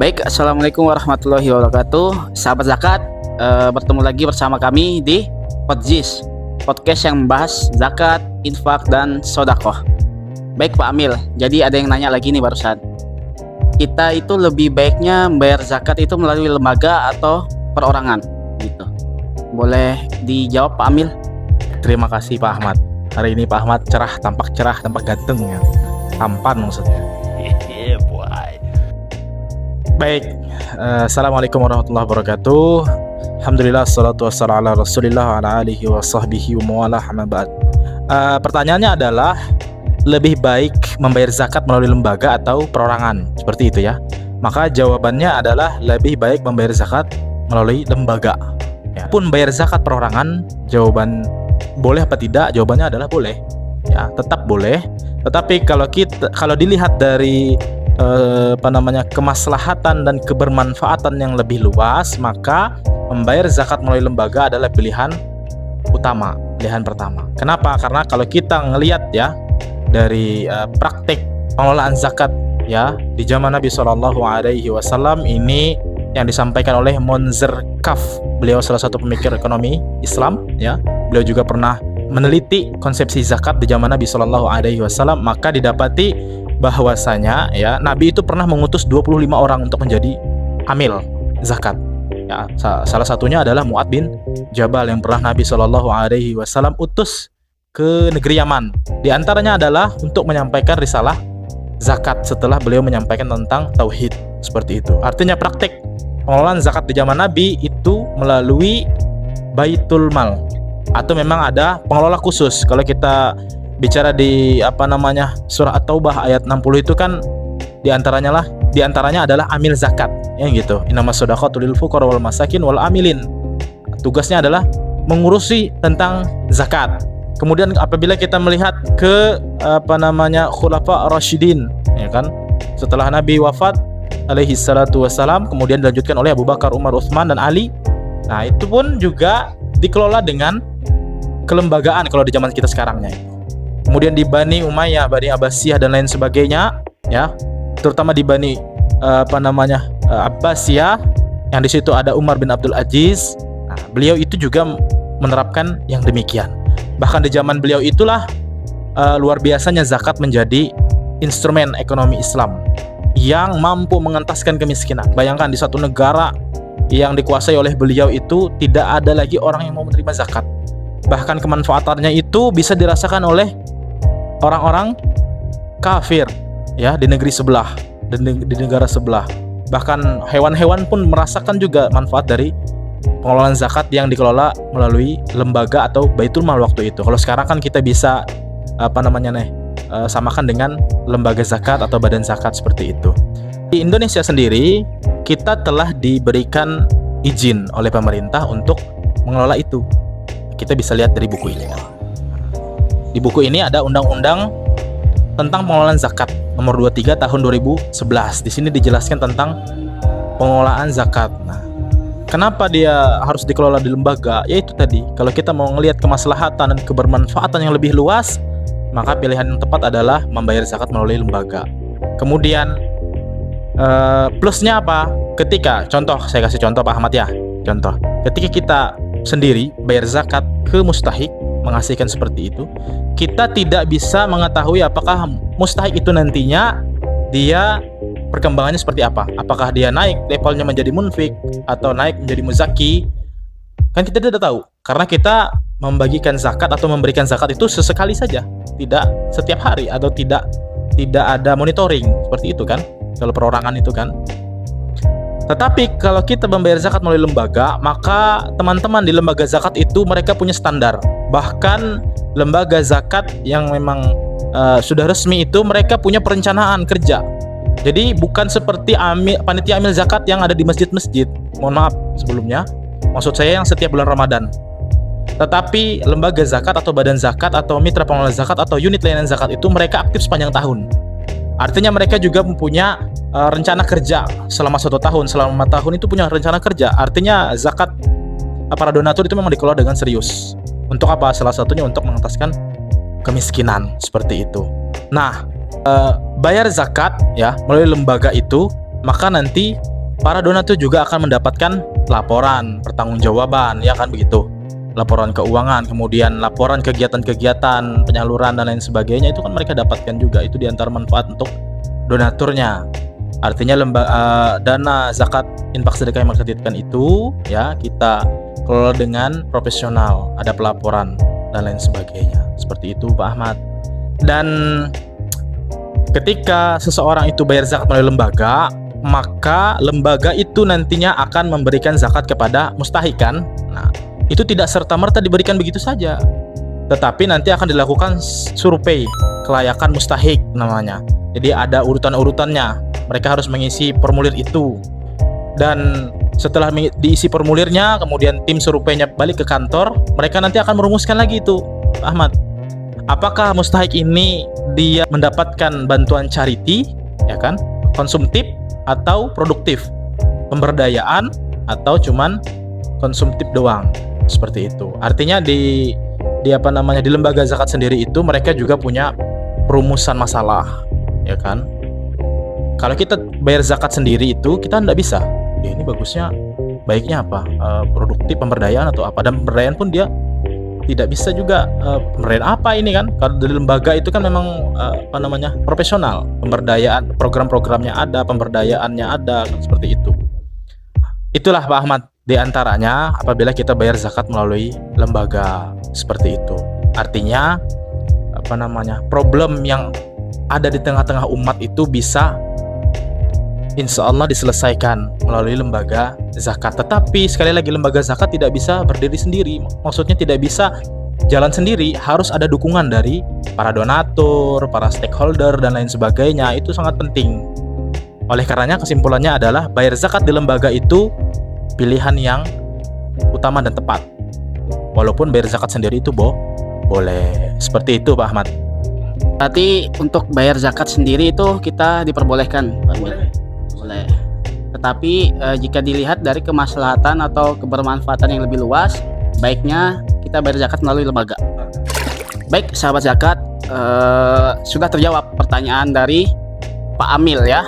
Baik, assalamualaikum warahmatullahi wabarakatuh. Sahabat zakat, bertemu lagi bersama kami di Podjis, podcast yang membahas zakat, infak, dan sodakoh. Baik Pak Amil, jadi ada yang nanya lagi nih barusan. Kita itu lebih baiknya membayar zakat itu melalui lembaga atau perorangan gitu. Boleh dijawab Pak Amil? Terima kasih Pak Ahmad. Hari ini Pak Ahmad tampak cerah, tampak ganteng ya. Tampan maksudnya. Baik, assalamualaikum warahmatullahi wabarakatuh. Alhamdulillah, salatu wassalamu ala rasulillah wa ala alihi wa sahbihi wa mawalah, amma ba'd. Pertanyaannya adalah, lebih baik membayar zakat melalui lembaga atau perorangan? Seperti itu ya. Maka jawabannya adalah lebih baik membayar zakat melalui lembaga ya. Pun bayar zakat perorangan, jawaban boleh apa tidak? Jawabannya adalah boleh ya, tetap boleh. Tetapi kalau dilihat dari kemaslahatan dan kebermanfaatan yang lebih luas, maka membayar zakat melalui lembaga adalah pilihan pertama. Kenapa? Karena kalau kita ngelihat ya dari praktik pengelolaan zakat ya di zaman Nabi SAW, ini yang disampaikan oleh Monzer Kaf. Beliau salah satu pemikir ekonomi Islam ya. Beliau juga pernah meneliti konsepsi zakat di zaman Nabi SAW. Maka didapati bahwasanya ya Nabi itu pernah mengutus 25 orang untuk menjadi amil zakat ya. Salah satunya adalah Mu'adz bin Jabal yang pernah Nabi SAW utus ke negeri Yaman. Di antaranya adalah untuk menyampaikan risalah zakat setelah beliau menyampaikan tentang tauhid. Seperti itu. Artinya praktik pengelolaan zakat di zaman Nabi itu melalui Baitul Mal, atau memang ada pengelola khusus. Kalau kita bicara di surah At-Taubah ayat 60 itu kan diantaranya adalah amil zakat ya gitu. Innamas shadaqatu lil fuqara wal masakin wal amilin. Tugasnya adalah mengurusi tentang zakat. Kemudian apabila kita melihat ke khulafa rasyidin ya kan, setelah Nabi wafat alaihi salatu wassalam, kemudian dilanjutkan oleh Abu Bakar, Umar, Utsman, dan Ali. Nah, itu pun juga dikelola dengan kelembagaan kalau di zaman kita sekarangnya. Kemudian di Bani Umayyah, Bani Abbasiyah, dan lain sebagainya ya, terutama di Bani Abbasiyah yang di situ ada Umar bin Abdul Aziz. Nah, beliau itu juga menerapkan yang demikian. Bahkan di zaman beliau itulah luar biasanya zakat menjadi instrumen ekonomi Islam yang mampu mengentaskan kemiskinan. Bayangkan di satu negara yang dikuasai oleh beliau itu tidak ada lagi orang yang mau menerima zakat. Bahkan kemanfaatannya itu bisa dirasakan oleh orang-orang kafir ya di negeri sebelah, di negara sebelah. Bahkan hewan-hewan pun merasakan juga manfaat dari pengelolaan zakat yang dikelola melalui lembaga atau Baitul Mal waktu itu. Kalau sekarang kan kita bisa samakan dengan lembaga zakat atau badan zakat seperti itu. Di Indonesia sendiri kita telah diberikan izin oleh pemerintah untuk mengelola itu. Kita bisa lihat dari buku ini. Di buku ini ada undang-undang tentang pengelolaan zakat nomor 23 tahun 2011. Di sini dijelaskan tentang pengelolaan zakat. Nah, kenapa dia harus dikelola di lembaga? Yaitu tadi, kalau kita mau ngelihat kemaslahatan dan kebermanfaatan yang lebih luas, maka pilihan yang tepat adalah membayar zakat melalui lembaga. Kemudian plusnya apa? Saya kasih contoh Pak Ahmad ya. Contoh, ketika kita sendiri bayar zakat ke mustahik, mengasihkan seperti itu, kita tidak bisa mengetahui apakah mustahik itu nantinya dia perkembangannya seperti apa. Apakah dia naik levelnya menjadi munfik atau naik menjadi muzaki? Kan kita tidak tahu, karena kita membagikan zakat atau memberikan zakat itu sesekali saja, tidak setiap hari, atau tidak ada monitoring seperti itu kan, kalau perorangan itu kan. Tetapi kalau kita membayar zakat melalui lembaga, maka teman-teman di lembaga zakat itu mereka punya standar. Bahkan lembaga zakat yang memang sudah resmi itu mereka punya perencanaan kerja. Jadi bukan seperti panitia amil zakat yang ada di masjid-masjid. Mohon maaf sebelumnya, maksud saya yang setiap bulan Ramadan. Tetapi lembaga zakat atau badan zakat atau mitra pengelola zakat atau unit layanan zakat itu mereka aktif sepanjang tahun. Artinya mereka juga mempunyai rencana kerja selama 1 tahun, selama 5 tahun itu punya rencana kerja. Artinya zakat para donatur itu memang dikelola dengan serius. Untuk apa? Salah satunya untuk mengentaskan kemiskinan seperti itu. Nah, bayar zakat ya melalui lembaga itu, maka nanti para donatur juga akan mendapatkan laporan pertanggungjawaban, ya kan begitu. Laporan keuangan, kemudian laporan kegiatan-kegiatan penyaluran dan lain sebagainya, itu kan mereka dapatkan juga. Itu diantara manfaat untuk donaturnya. Artinya dana zakat infak sedekah yang merkreditkan itu ya kita kelola dengan profesional, ada pelaporan dan lain sebagainya. Seperti itu Pak Ahmad. Dan ketika seseorang itu bayar zakat melalui lembaga, maka lembaga itu nantinya akan memberikan zakat kepada mustahik kan. Nah, itu tidak serta-merta diberikan begitu saja, tetapi nanti akan dilakukan survei kelayakan mustahik namanya. Jadi ada urutan-urutannya, mereka harus mengisi formulir itu, dan setelah diisi formulirnya, kemudian tim surveinya balik ke kantor, mereka nanti akan merumuskan lagi itu Pak Ahmad, apakah mustahik ini dia mendapatkan bantuan charity, ya kan, konsumtif atau produktif, pemberdayaan atau cuman konsumtif doang. Seperti itu. Artinya di lembaga zakat sendiri itu mereka juga punya perumusan masalah, ya kan. Kalau kita bayar zakat sendiri itu kita tidak bisa. Ya, ini bagusnya, baiknya apa? Produktif, pemberdayaan atau apa? Dan pemberdayaan pun dia tidak bisa juga. Pemberdayaan apa ini kan? Kalau di lembaga itu kan memang profesional. Pemberdayaan, program-programnya ada, pemberdayaannya ada, kan seperti itu. Itulah Pak Ahmad. Di antaranya apabila kita bayar zakat melalui lembaga seperti itu. Artinya problem yang ada di tengah-tengah umat itu bisa insya Allah diselesaikan melalui lembaga zakat. Tetapi sekali lagi lembaga zakat tidak bisa berdiri sendiri. Maksudnya tidak bisa jalan sendiri, harus ada dukungan dari para donatur, para stakeholder dan lain sebagainya. Itu sangat penting. Oleh karenanya kesimpulannya adalah bayar zakat di lembaga itu pilihan yang utama dan tepat. Walaupun bayar zakat sendiri itu boleh. Seperti itu Pak Ahmad. Berarti untuk bayar zakat sendiri itu kita diperbolehkan Pak Amir? Boleh. Tetapi jika dilihat dari kemaslahatan atau kebermanfaatan yang lebih luas, baiknya kita bayar zakat melalui lembaga. Baik sahabat zakat, sudah terjawab pertanyaan dari Pak Amil ya.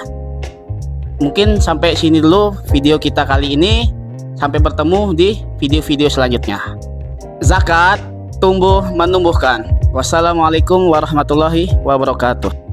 Mungkin sampai sini dulu video kita kali ini. Sampai bertemu di video-video selanjutnya. Zakat tumbuh menumbuhkan. Wassalamualaikum warahmatullahi wabarakatuh.